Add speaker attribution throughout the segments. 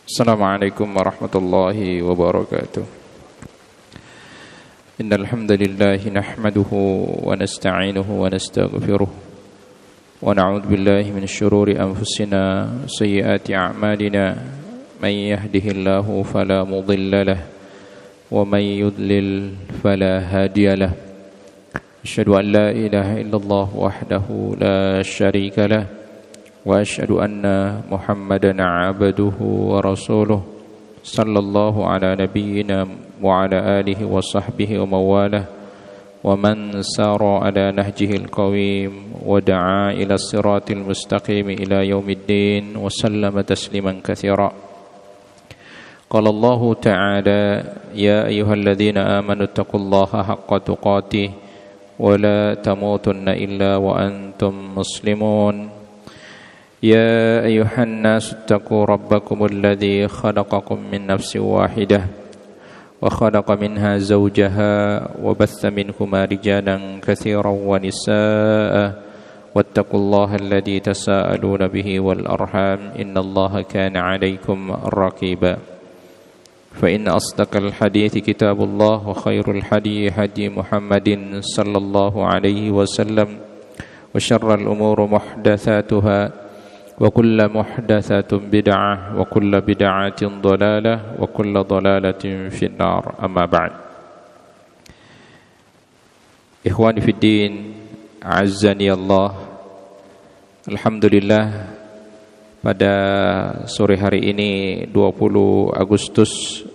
Speaker 1: Assalamualaikum warahmatullahi wabarakatuh. Innal hamdalillah nahmaduhu wa nasta'inuhu wa nastaghfiruh wa na'udzu billahi min shururi anfusina wa sayyiati a'malina. May yahdihillahu fala mudilla lahu wa may yudlil fala hadiya lahu. Asyhadu an la ilaha illallah wahdahu la syarika lahu wa asyhadu anna Muhammadan abduhu wa rasuluh sallallahu ala nabiyyina wa ala alihi wa sahbihi wa mawalah wa man sara ala nahjihil qawim wa da'a ila siratil mustaqim ila yaumiddin wa sallama tasliman katsira. Qala Allah ta'ala ya ayyuhalladzina amanu taqullaha haqqa tuqatih wa la tamutunna illa wa antum muslimun. يا أيها الناس اتقوا ربكم الذي خلقكم من نفس واحدة وخلق منها زوجها وبث منهما رجالا كثيرا ونساء واتقوا الله الذي تساءلون به والأرحام إن الله كان عليكم رقيبا فإن أصدق الحديث كتاب الله وخير الحديث هدي محمد صلى الله عليه وسلم وشر الأمور محدثاتها وكل محدثة بدعة وكل بدعة ضلالة وكل ضلالة في النار أما بعد. Ikhwani fid din, azzani Allah. Alhamdulillah, pada sore hari ini 20 Agustus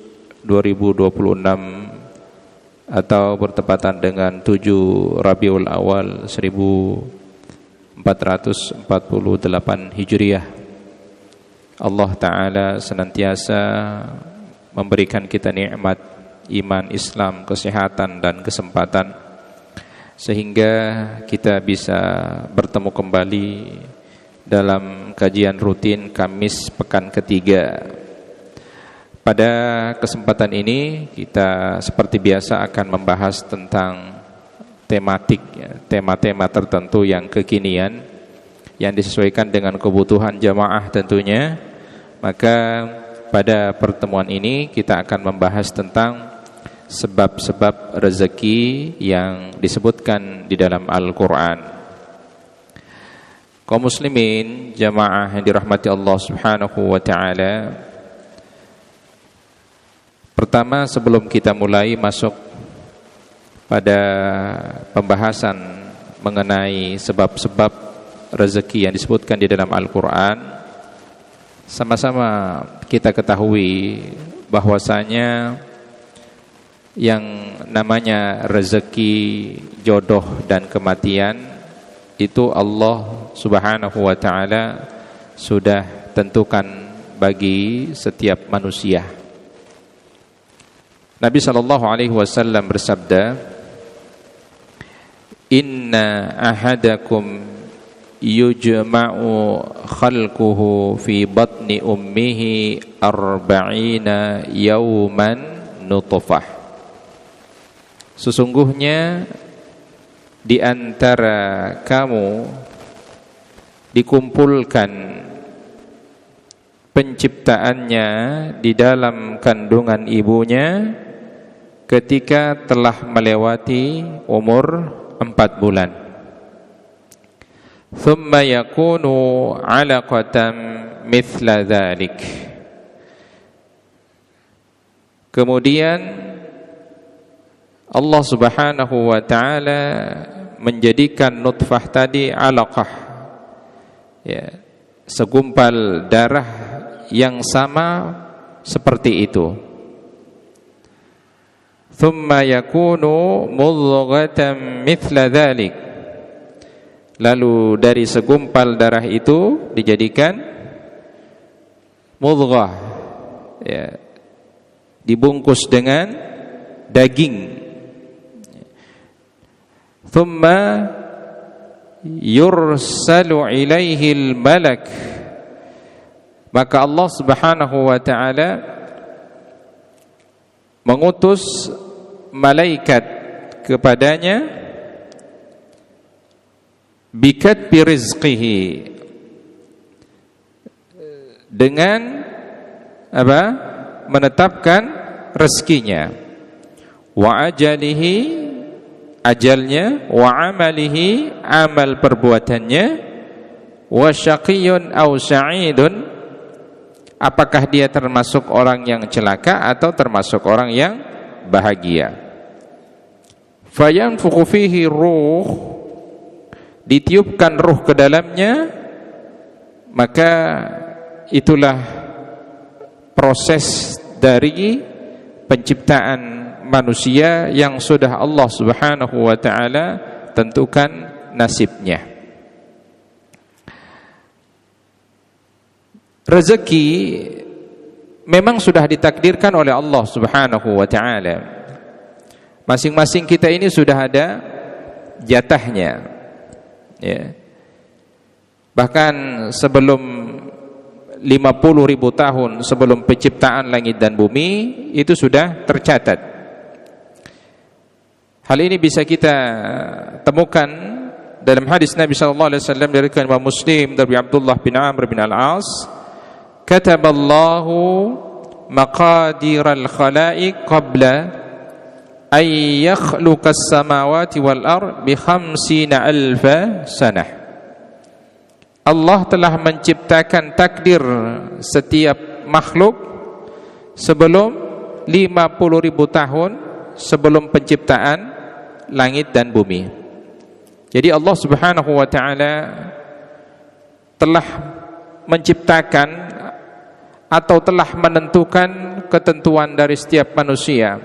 Speaker 1: 2026 atau bertepatan dengan 7 Rabiul Awal 1448 Hijriah, Allah Ta'ala senantiasa memberikan kita nikmat iman, Islam, kesehatan dan kesempatan sehingga kita bisa bertemu kembali dalam kajian rutin Kamis pekan ketiga. Pada kesempatan ini kita seperti biasa akan membahas tentang tematik, tema-tema tertentu yang kekinian yang disesuaikan dengan kebutuhan jamaah tentunya. Maka pada pertemuan ini kita akan membahas tentang sebab-sebab rezeki yang disebutkan di dalam Al-Quran. Kaum muslimin jamaah yang dirahmati Allah Subhanahu wa ta'ala, pertama sebelum kita mulai masuk pada pembahasan mengenai sebab-sebab rezeki yang disebutkan di dalam Al-Quran, sama-sama kita ketahui bahwasanya yang namanya rezeki, jodoh dan kematian itu Allah Subhanahu wa ta'ala sudah tentukan bagi setiap manusia. Nabi SAW bersabda, Inna ahadakum yujma'u khalquhu fi batni ummihi arba'ina yawman nutfah. Sesungguhnya di antara kamu dikumpulkan penciptaannya di dalam kandungan ibunya ketika telah melewati umur 4 bulan. Thumma yakunu 'alaqatan mithla dzalik. Kemudian Allah Subhanahu wa ta'ala menjadikan nutfah tadi 'alaqah, ya, segumpal darah yang sama seperti itu. Thumma yakunu mudghatan mithla dzalik. Lalu dari segumpal darah itu dijadikan mudghah, ya, dibungkus dengan daging. Thumma yursalu ilaihil malak. Maka Allah Subhanahu wa ta'ala mengutus malaikat kepadanya bikatbi rizqihi, dengan menetapkan rezekinya, wa ajalihi, ajalnya, wa amalihi, amal perbuatannya, wa syaqiyyun aw sa'idun, apakah dia termasuk orang yang celaka atau termasuk orang yang bahagia. Fayanfukhu fihi ruh, ditiupkan ruh ke dalamnya, maka itulah proses dari penciptaan manusia yang sudah Allah Subhanahu wa ta'ala tentukan nasibnya. Rezeki memang sudah ditakdirkan oleh Allah Subhanahu wa ta'ala. Masing-masing kita ini sudah ada jatahnya, ya. Bahkan sebelum 50.000 tahun sebelum penciptaan langit dan bumi itu sudah tercatat. Hal ini bisa kita temukan dalam hadis Nabi sallallahu alaihi wasallam dari Imam Muslim dari Abdullah bin Amr bin Al-As, kataballahu maqadiral khalaiq qabla ay yakhluqas samawati wal ard bi 50,000 sanah. Allah telah menciptakan takdir setiap makhluk sebelum 50.000 tahun sebelum penciptaan langit dan bumi. Jadi Allah Subhanahu wa ta'ala telah menciptakan atau telah menentukan ketentuan dari setiap manusia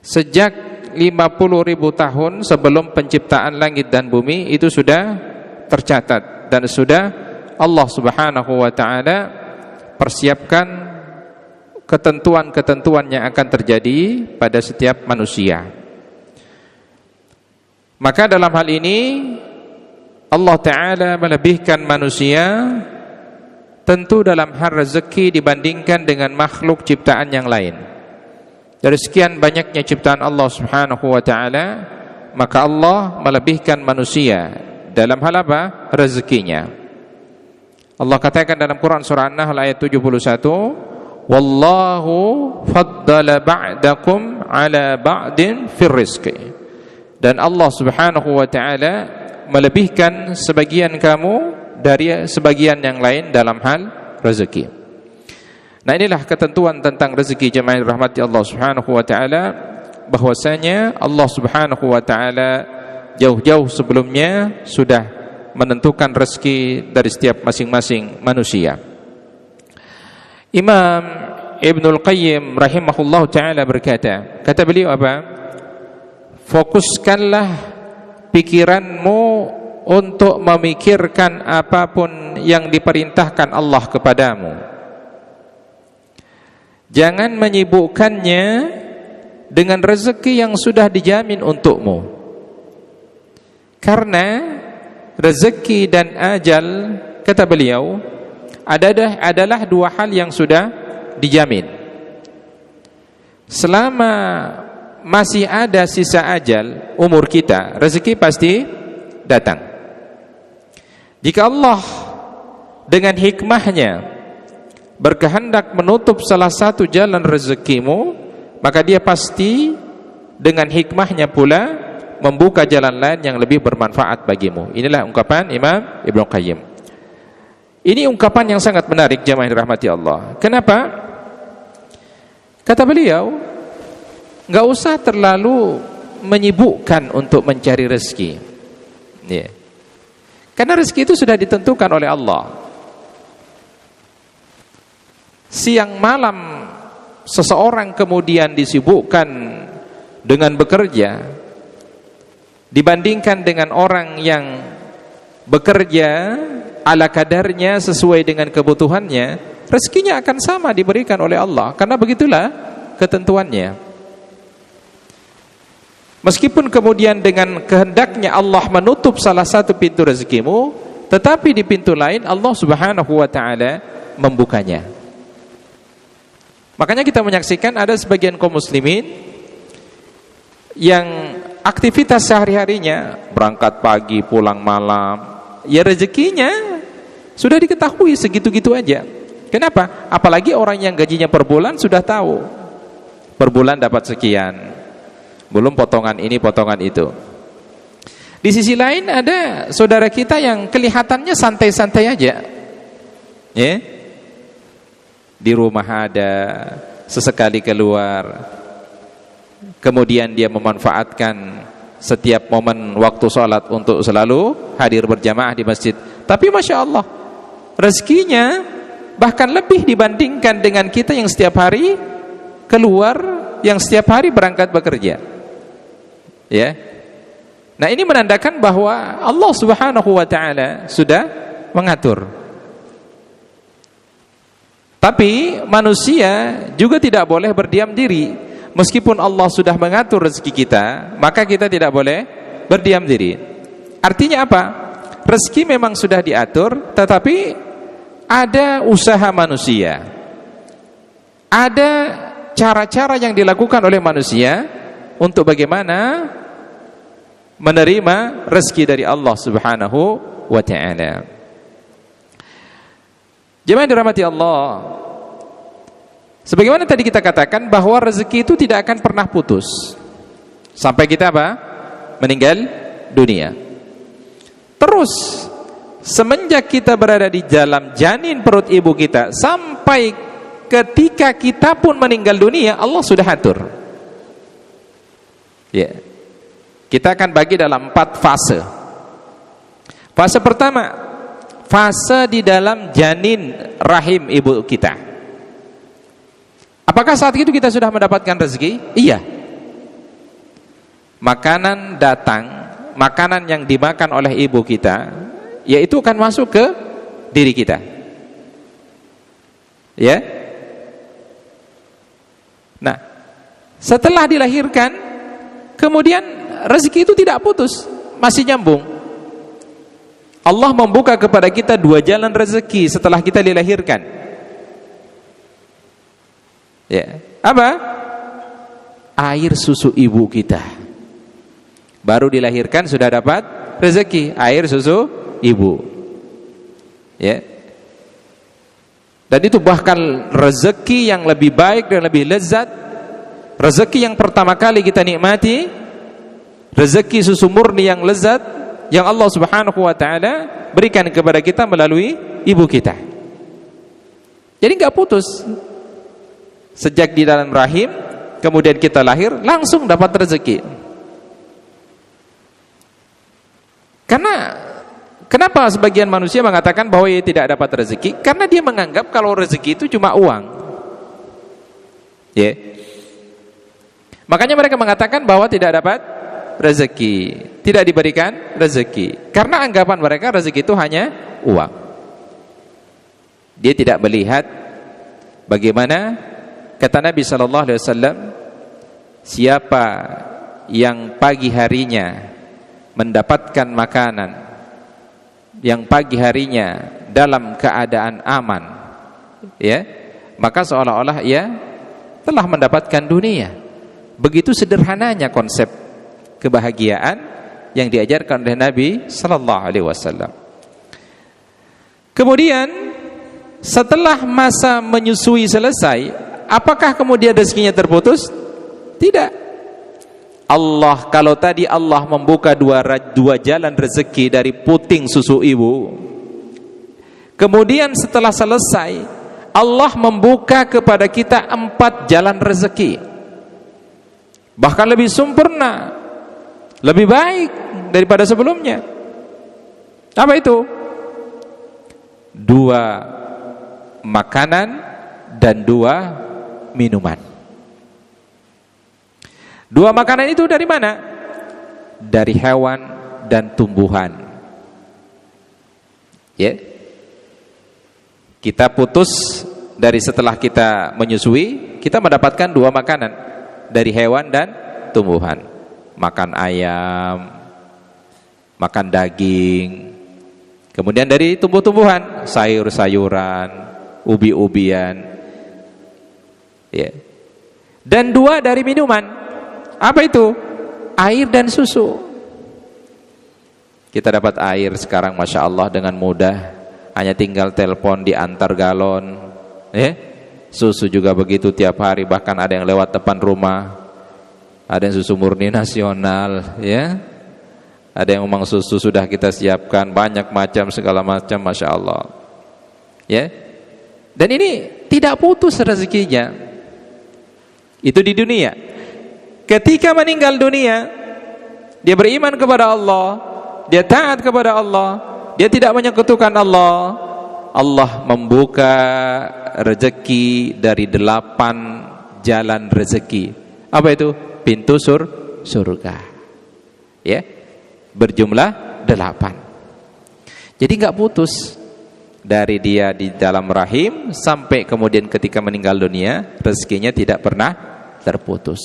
Speaker 1: sejak 50.000 tahun sebelum penciptaan langit dan bumi. Itu sudah tercatat dan sudah Allah Subhanahu wa ta'ala persiapkan ketentuan-ketentuan yang akan terjadi pada setiap manusia. Maka dalam hal ini Allah Ta'ala melebihkan manusia tentu dalam hal rezeki dibandingkan dengan makhluk ciptaan yang lain. Dari sekian banyaknya ciptaan Allah Subhanahu wa ta'ala, maka Allah melebihkan manusia dalam hal apa? Rezekinya. Allah katakan dalam Quran surah An-Nahl ayat 71, wallahu faddala ba'dakum ala ba'din fir rizqi. Dan Allah Subhanahu wa ta'ala melebihkan sebagian kamu dari sebagian yang lain dalam hal rezeki. Nah, inilah ketentuan tentang rezeki jemaah rahmati Allah Subhanahu wa ta'ala, bahwasanya Allah Subhanahu wa ta'ala jauh-jauh sebelumnya sudah menentukan rezeki dari setiap masing-masing manusia. Imam Ibnul Qayyim rahimahullah ta'ala berkata, kata beliau apa? Fokuskanlah pikiranmu untuk memikirkan apapun yang diperintahkan Allah kepadamu. Jangan menyibukkannya dengan rezeki yang sudah dijamin untukmu. Karena rezeki dan ajal, kata beliau, adalah dua hal yang sudah dijamin. Selama masih ada sisa ajal umur kita, rezeki pasti datang. Jika Allah dengan hikmahnya berkehendak menutup salah satu jalan rezekimu, maka dia pasti dengan hikmahnya pula membuka jalan lain yang lebih bermanfaat bagimu. Inilah ungkapan Imam Ibnu Qayyim. Ini ungkapan yang sangat menarik jemaah dirahmati Allah. Kenapa? Kata beliau, enggak usah terlalu menyibukkan untuk mencari rezeki. Ya. Karena rezeki itu sudah ditentukan oleh Allah. Siang malam seseorang kemudian disibukkan dengan bekerja dibandingkan dengan orang yang bekerja ala kadarnya sesuai dengan kebutuhannya, rezekinya akan sama diberikan oleh Allah, karena begitulah ketentuannya. Meskipun kemudian dengan kehendaknya Allah menutup salah satu pintu rezekimu, tetapi di pintu lain Allah Subhanahu wa ta'ala membukanya. Makanya kita menyaksikan ada sebagian kaum muslimin yang aktivitas sehari-harinya berangkat pagi pulang malam, ya rezekinya sudah diketahui segitu-gitu aja. Kenapa? Apalagi orang yang gajinya per bulan sudah tahu per bulan dapat sekian, belum potongan ini potongan itu. Di sisi lain ada saudara kita yang kelihatannya santai-santai aja, ya, di rumah ada, sesekali keluar, kemudian dia memanfaatkan setiap momen waktu sholat untuk selalu hadir berjamaah di masjid. Tapi Masya Allah, rezekinya bahkan lebih dibandingkan dengan kita yang setiap hari keluar, yang setiap hari berangkat bekerja, ya. Nah, ini menandakan bahwa Allah Subhanahu wa ta'ala sudah mengatur. Tapi manusia juga tidak boleh berdiam diri. Meskipun Allah sudah mengatur rezeki kita, maka kita tidak boleh berdiam diri. Artinya apa? Rezeki memang sudah diatur, tetapi ada usaha manusia, ada cara-cara yang dilakukan oleh manusia untuk bagaimana menerima rezeki dari Allah Subhanahu wa ta'ala. Jemaah dirahmati Allah, sebagaimana tadi kita katakan bahwa rezeki itu tidak akan pernah putus sampai kita apa? Meninggal dunia. Terus semenjak kita berada di dalam janin perut ibu kita sampai ketika kita pun meninggal dunia, Allah sudah atur. Ya. Kita akan bagi dalam 4 fase. Fase pertama, fase di dalam janin rahim ibu kita. Apakah saat itu kita sudah mendapatkan rezeki? Iya. Makanan datang, makanan yang dimakan oleh ibu kita, yaitu akan masuk ke diri kita. Ya. Nah, setelah dilahirkan, kemudian rezeki itu tidak putus, masih nyambung. Allah membuka kepada kita 2 jalan rezeki setelah kita dilahirkan. Ya, apa? Air susu ibu kita. Baru dilahirkan sudah dapat rezeki, air susu ibu. Ya. Dan itu bahkan rezeki yang lebih baik dan lebih lezat. Rezeki yang pertama kali kita nikmati, rezeki susu murni yang lezat yang Allah Subhanahu wa ta'ala berikan kepada kita melalui ibu kita. Jadi enggak putus. Sejak di dalam rahim, kemudian kita lahir, langsung dapat rezeki. Karena kenapa sebagian manusia mengatakan bahwa ia tidak dapat rezeki? Karena dia menganggap kalau rezeki itu cuma uang. Ya. Makanya mereka mengatakan bahwa tidak dapat rezeki, tidak diberikan rezeki, karena anggapan mereka rezeki itu hanya uang. Dia tidak melihat bagaimana kata Nabi sallallahu alaihi wasallam, siapa yang pagi harinya mendapatkan makanan, yang pagi harinya dalam keadaan aman, ya, maka seolah-olah ia telah mendapatkan dunia. Begitu sederhananya konsep kebahagiaan yang diajarkan oleh Nabi sallallahu alaihi wasallam. Kemudian setelah masa menyusui selesai, apakah kemudian rezekinya terputus? Tidak. Allah, kalau tadi Allah membuka dua jalan rezeki dari puting susu ibu, kemudian setelah selesai Allah membuka kepada kita 4 jalan rezeki, bahkan lebih sempurna, lebih baik daripada sebelumnya. Apa itu? 2 makanan dan 2 minuman. 2 makanan itu dari mana? Dari hewan dan tumbuhan. Ya. Kita putus dari setelah kita menyusui, kita mendapatkan 2 makanan dari hewan dan tumbuhan. Makan ayam, makan daging. Kemudian dari tumbuh-tumbuhan, sayur-sayuran, ubi-ubian. Ya. Dan 2 dari minuman. Apa itu? Air dan susu. Kita dapat air sekarang Masya Allah dengan mudah, hanya tinggal telepon diantar galon, Susu juga begitu tiap hari, bahkan ada yang lewat depan rumah. Ada yang susu murni nasional, ya. Ada yang memang susu sudah kita siapkan banyak macam, segala macam, masya Allah, ya. Dan ini tidak putus rezekinya. Itu di dunia. Ketika meninggal dunia, dia beriman kepada Allah, dia taat kepada Allah, dia tidak menyekutukan Allah. Allah membuka rezeki dari 8 jalan rezeki. Apa itu? Pintu surga. Ya. Berjumlah 8. Jadi enggak putus. Dari dia di dalam rahim sampai kemudian ketika meninggal dunia, rezekinya tidak pernah terputus.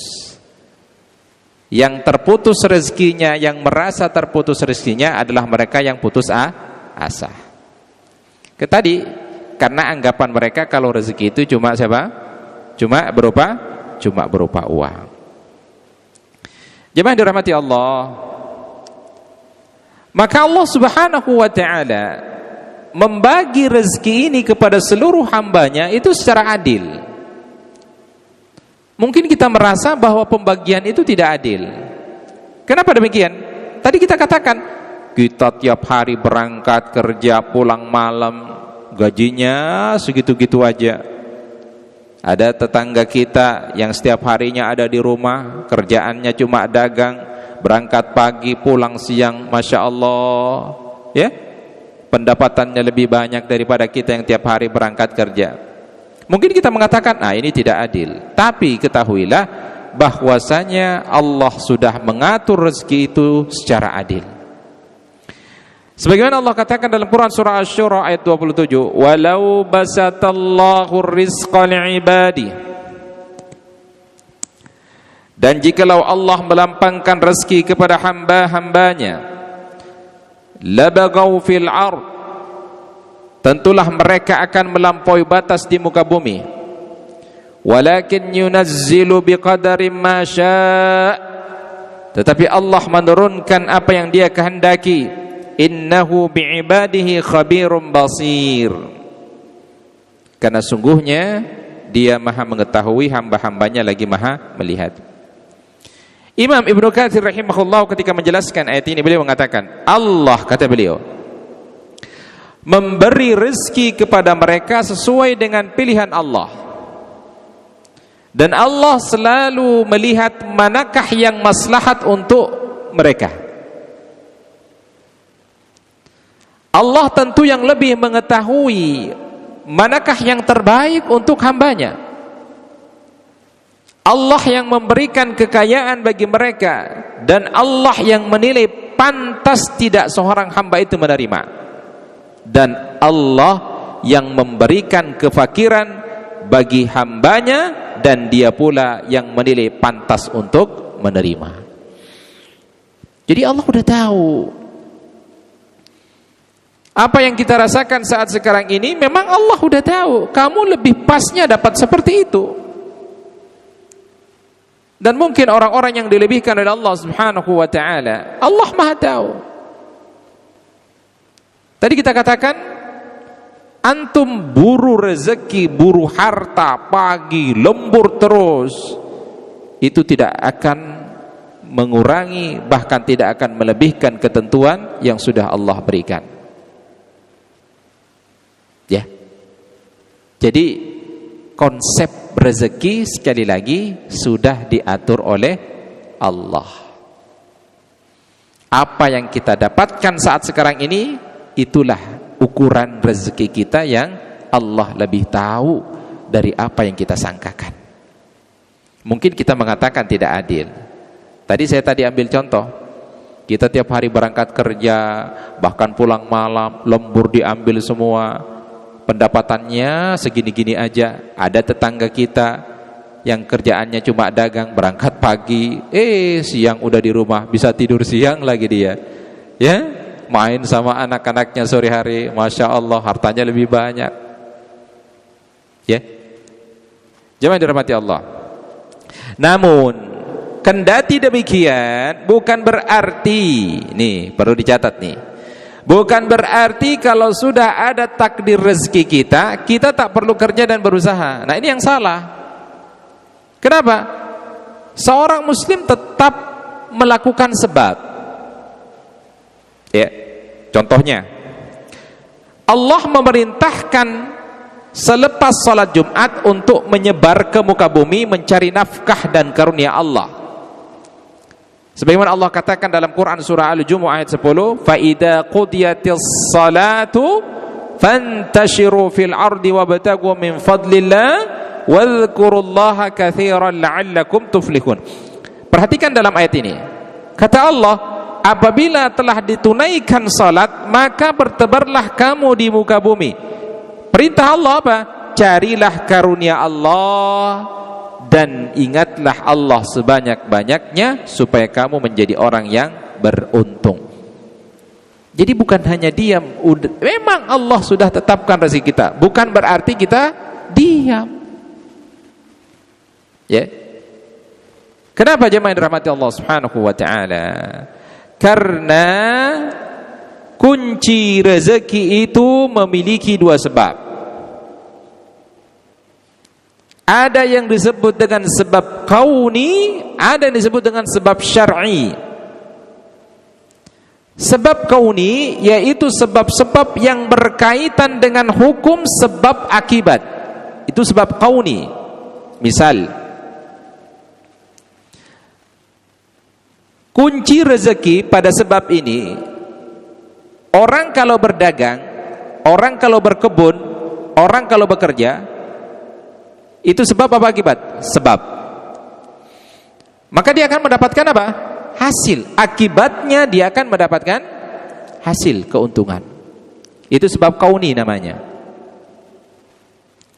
Speaker 1: Yang terputus rezekinya, yang merasa terputus rezekinya adalah mereka yang putus asa. Tadi karena anggapan mereka kalau rezeki itu cuma siapa? Cuma berupa uang. Jemaah dirahmati Allah. Maka Allah Subhanahu wa taala membagi rezeki ini kepada seluruh hambanya itu secara adil. Mungkin kita merasa bahwa pembagian itu tidak adil. Kenapa demikian? Tadi kita katakan kita tiap hari berangkat kerja, pulang malam, gajinya segitu-gitu aja. Ada tetangga kita yang setiap harinya ada di rumah, kerjaannya cuma dagang, berangkat pagi, pulang siang, masya Allah, ya, pendapatannya lebih banyak daripada kita yang tiap hari berangkat kerja. Mungkin kita mengatakan, ini tidak adil. Tapi ketahuilah bahwasanya Allah sudah mengatur rezeki itu secara adil. Sebagaimana Allah katakan dalam Quran surah Asy-Syura ayat 27, "Walau basatallahu rizqa li'ibadi." Dan jikalau Allah melampangkan rezeki kepada hamba-hambanya, labaghaw fil ard, tentulah mereka akan melampaui batas di muka bumi. Walakin yunazzilu biqadarin ma syaa, tetapi Allah menurunkan apa yang Dia kehendaki. Innahu bi'ibadihi khabirum basir, karena sungguhnya Dia maha mengetahui, hamba-hambanya lagi maha melihat. Imam Ibnu Katsir rahimahullah ketika menjelaskan ayat ini, beliau mengatakan, Allah, kata beliau, memberi rezeki kepada mereka sesuai dengan pilihan Allah. Dan Allah selalu melihat manakah yang maslahat untuk mereka. Allah tentu yang lebih mengetahui manakah yang terbaik untuk hambanya. Allah yang memberikan kekayaan bagi mereka, dan Allah yang menilai pantas tidak seorang hamba itu menerima. Dan Allah yang memberikan kefakiran bagi hambanya, dan Dia pula yang menilai pantas untuk menerima. Jadi Allah sudah tahu apa yang kita rasakan saat sekarang ini. Memang Allah sudah tahu kamu lebih pasnya dapat seperti itu. Dan mungkin orang-orang yang dilebihkan oleh Allah Subhanahu wa taala, Allah Maha tahu. Tadi kita katakan, antum buru rezeki, buru harta, pagi lembur terus, itu tidak akan mengurangi, bahkan tidak akan melebihkan ketentuan yang sudah Allah berikan. Ya. Jadi konsep rezeki sekali lagi sudah diatur oleh Allah. Apa yang kita dapatkan saat sekarang ini, itulah ukuran rezeki kita yang Allah lebih tahu dari apa yang kita sangkakan. Mungkin kita mengatakan tidak adil. Tadi saya ambil contoh, kita tiap hari berangkat kerja, bahkan pulang malam, lembur diambil semua, pendapatannya segini-gini aja. Ada tetangga kita yang kerjaannya cuma dagang, berangkat pagi, siang udah di rumah, bisa tidur siang lagi dia, ya, main sama anak-anaknya sore hari, masya Allah, hartanya lebih banyak, ya. Jemaah dirahmati Allah. Namun kendati demikian, bukan berarti, nih perlu dicatat nih, Bukan berarti kalau sudah ada takdir rezeki kita, kita tak perlu kerja dan berusaha. Nah, ini yang salah. Kenapa? Seorang muslim tetap melakukan sebab. Ya, contohnya Allah memerintahkan selepas salat Jumat untuk menyebar ke muka bumi mencari nafkah dan karunia Allah. Sebagaimana Allah katakan dalam Quran surah Al-Jumu'ah ayat 10, "Fa idza qudiyatis salatu fantashiru fil ardi wabtaghu min fadlillah wadhkurullaha katsiran la'allakum tuflihun." Perhatikan dalam ayat ini. Kata Allah, apabila telah ditunaikan salat, maka bertebarlah kamu di muka bumi. Perintah Allah apa? Carilah karunia Allah dan ingatlah Allah sebanyak-banyaknya supaya kamu menjadi orang yang beruntung. Jadi bukan hanya diam, memang Allah sudah tetapkan rezeki kita, bukan berarti kita diam. Ya. Kenapa jemaah yang dirahmati Allah Subhanahu wa taala? Karena kunci rezeki itu memiliki dua sebab. Ada yang disebut dengan sebab kauni, ada yang disebut dengan sebab syar'i. Sebab kauni yaitu sebab-sebab yang berkaitan dengan hukum sebab akibat. Itu sebab kauni. Misal, kunci rezeki pada sebab ini, orang kalau berdagang, orang kalau berkebun, orang kalau bekerja, itu sebab apa akibat? Sebab. Maka dia akan mendapatkan apa? Hasil. Akibatnya dia akan mendapatkan hasil, keuntungan. Itu sebab kauni namanya.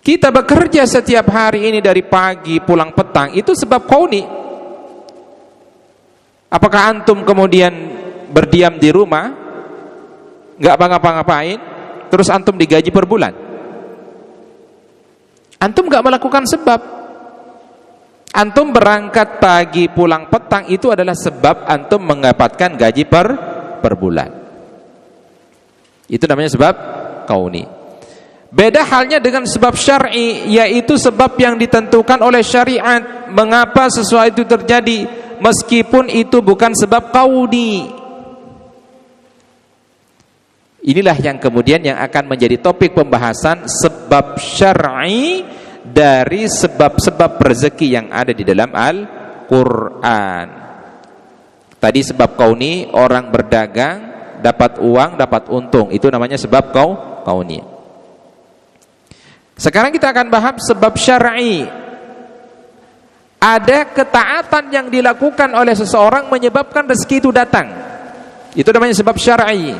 Speaker 1: Kita bekerja setiap hari ini dari pagi pulang petang, itu sebab kauni. Apakah antum kemudian berdiam di rumah, nggak ngapa-ngapain, terus antum digaji per bulan? Antum gak melakukan sebab. Antum berangkat pagi pulang petang, itu adalah sebab antum mendapatkan gaji per bulan. Itu namanya sebab kauni. Beda halnya dengan sebab syar'i, yaitu sebab yang ditentukan oleh syariat. Mengapa sesuatu itu terjadi meskipun itu bukan sebab kauni. Inilah yang kemudian yang akan menjadi topik pembahasan sebab syar'i dari sebab-sebab rezeki yang ada di dalam Al-Quran. Tadi sebab kauni, orang berdagang dapat uang, dapat untung, itu namanya sebab kauni. Sekarang kita akan bahas sebab syar'i. Ada ketaatan yang dilakukan oleh seseorang menyebabkan rezeki itu datang. Itu namanya sebab syar'i.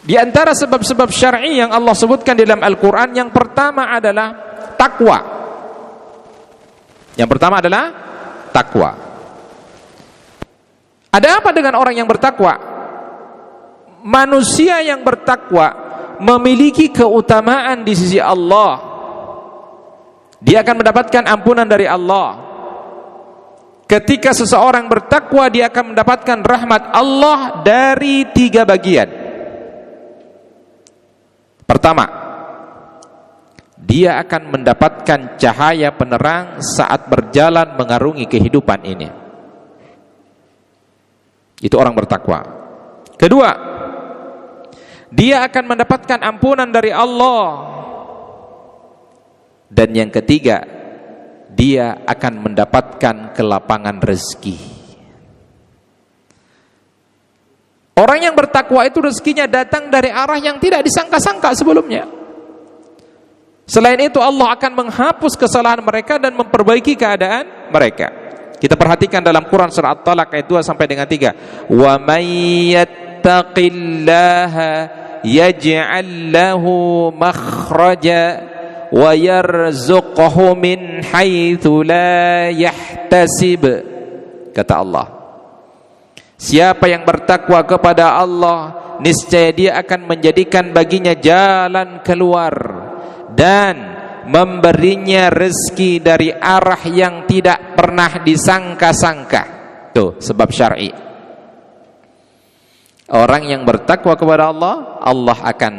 Speaker 1: Di antara sebab-sebab syar'i yang Allah sebutkan di dalam Al-Quran, yang pertama adalah takwa. Yang pertama adalah takwa. Ada apa dengan orang yang bertakwa? Manusia yang bertakwa memiliki keutamaan di sisi Allah. Dia akan mendapatkan ampunan dari Allah. Ketika seseorang bertakwa, dia akan mendapatkan rahmat Allah dari 3 bagian. Pertama, dia akan mendapatkan cahaya penerang saat berjalan mengarungi kehidupan ini. Itu orang bertakwa. Kedua, dia akan mendapatkan ampunan dari Allah. Dan yang ketiga, dia akan mendapatkan kelapangan rezeki. Orang yang bertakwa itu rezekinya datang dari arah yang tidak disangka-sangka sebelumnya. Selain itu, Allah akan menghapus kesalahan mereka dan memperbaiki keadaan mereka. Kita perhatikan dalam Quran surah At-Talaq ayat 2 sampai dengan 3. Wa may yattaqillaha yaj'al lahu makhraja wa yarzuqhu min haitsu la yahtasib. Kata Allah, siapa yang bertakwa kepada Allah, niscaya dia akan menjadikan baginya jalan keluar dan memberinya rezeki dari arah yang tidak pernah disangka-sangka. Tuh sebab syar'i. Orang yang bertakwa kepada Allah, Allah akan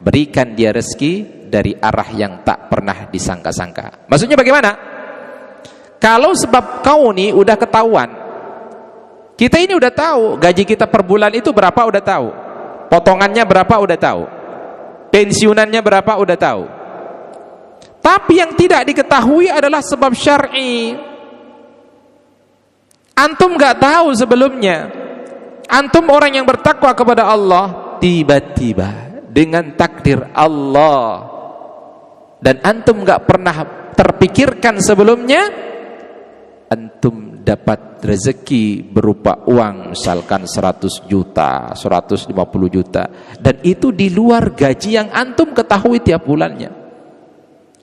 Speaker 1: berikan dia rezeki dari arah yang tak pernah disangka-sangka. Maksudnya bagaimana? Kalau sebab kau nih udah ketahuan, kita ini udah tahu gaji kita per bulan itu berapa, udah tahu. Potongannya berapa, udah tahu. Pensiunannya berapa, udah tahu. Tapi yang tidak diketahui adalah sebab syar'i. Antum gak tahu sebelumnya. Antum orang yang bertakwa kepada Allah, tiba-tiba dengan takdir Allah, dan antum gak pernah terpikirkan sebelumnya, antum dapat rezeki berupa uang, misalkan 100 juta, 150 juta, dan itu di luar gaji yang antum ketahui tiap bulannya.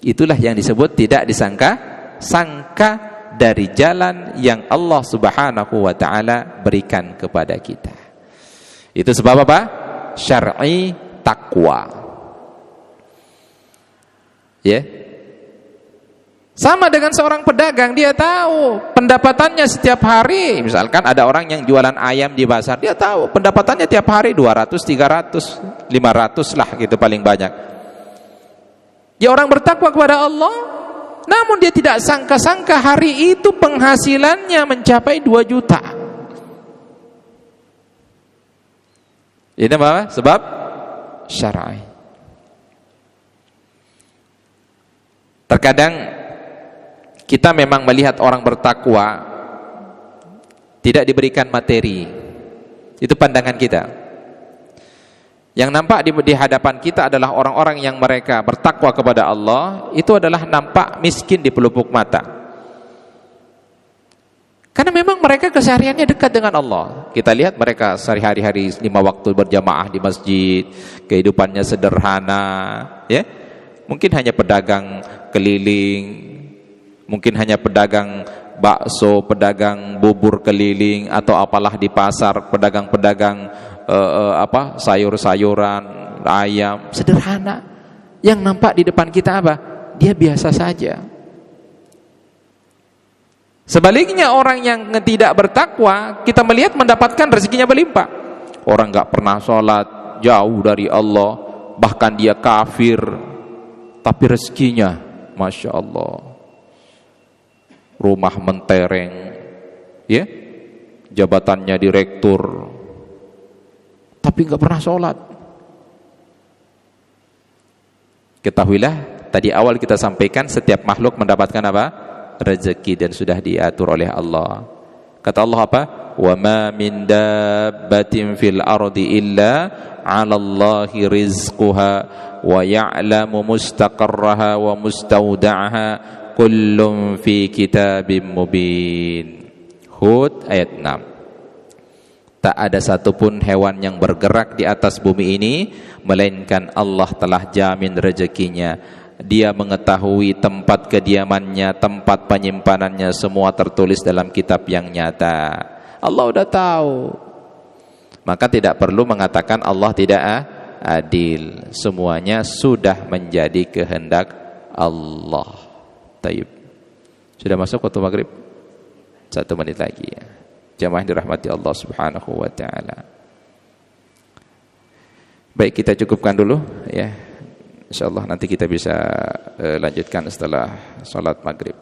Speaker 1: Itulah yang disebut tidak disangka-sangka dari jalan yang Allah Subhanahu wa ta'ala berikan kepada kita. Itu sebab apa? Syar'i takwa. Ya. Sama dengan seorang pedagang, dia tahu pendapatannya setiap hari. Misalkan ada orang yang jualan ayam di pasar, dia tahu pendapatannya tiap hari 200, 300, 500 lah gitu paling banyak. Dia orang bertakwa kepada Allah, namun dia tidak sangka-sangka hari itu penghasilannya mencapai 2 juta. Ini apa? Sebab syar'i. Terkadang kita memang melihat orang bertakwa tidak diberikan materi. Itu pandangan kita. Yang nampak di hadapan kita adalah orang-orang yang mereka bertakwa kepada Allah, itu adalah nampak miskin di pelupuk mata. Karena memang mereka kesehariannya dekat dengan Allah. Kita lihat mereka sehari-hari 5 waktu berjamaah di masjid, kehidupannya sederhana, ya. Mungkin hanya pedagang keliling, mungkin hanya pedagang bakso, pedagang bubur keliling, atau apalah di pasar, pedagang-pedagang sayur-sayuran, ayam, sederhana. Yang nampak di depan kita apa? Dia biasa saja. Sebaliknya orang yang tidak bertakwa, kita melihat mendapatkan rezekinya berlimpah. Orang gak pernah sholat, jauh dari Allah, bahkan dia kafir, tapi rezekinya Masya Allah, rumah mentereng, ya, jabatannya direktur, tapi nggak pernah sholat. Ketahuilah, tadi awal kita sampaikan setiap makhluk mendapatkan apa? Rezeki, dan sudah diatur oleh Allah. Kata Allah apa? Wa ma min dabbatin fil ardi illa 'ala Allahi rizquha wa ya'lamu mustaqarraha wa mustawda'aha kullun fi kitabim mubin. Hud ayat 6. Tak ada satupun hewan yang bergerak di atas bumi ini melainkan Allah telah jamin rezekinya. Dia mengetahui tempat kediamannya, tempat penyimpanannya, semua tertulis dalam kitab yang nyata. Allah udah tahu. Maka tidak perlu mengatakan Allah tidak adil. Semuanya sudah menjadi kehendak Allah. Taib. Sudah masuk waktu maghrib? 1 menit lagi ya. Jamaah dirahmati Allah Subhanahu wa ta'ala. Baik, kita cukupkan dulu ya. InsyaAllah nanti kita bisa lanjutkan setelah sholat maghrib.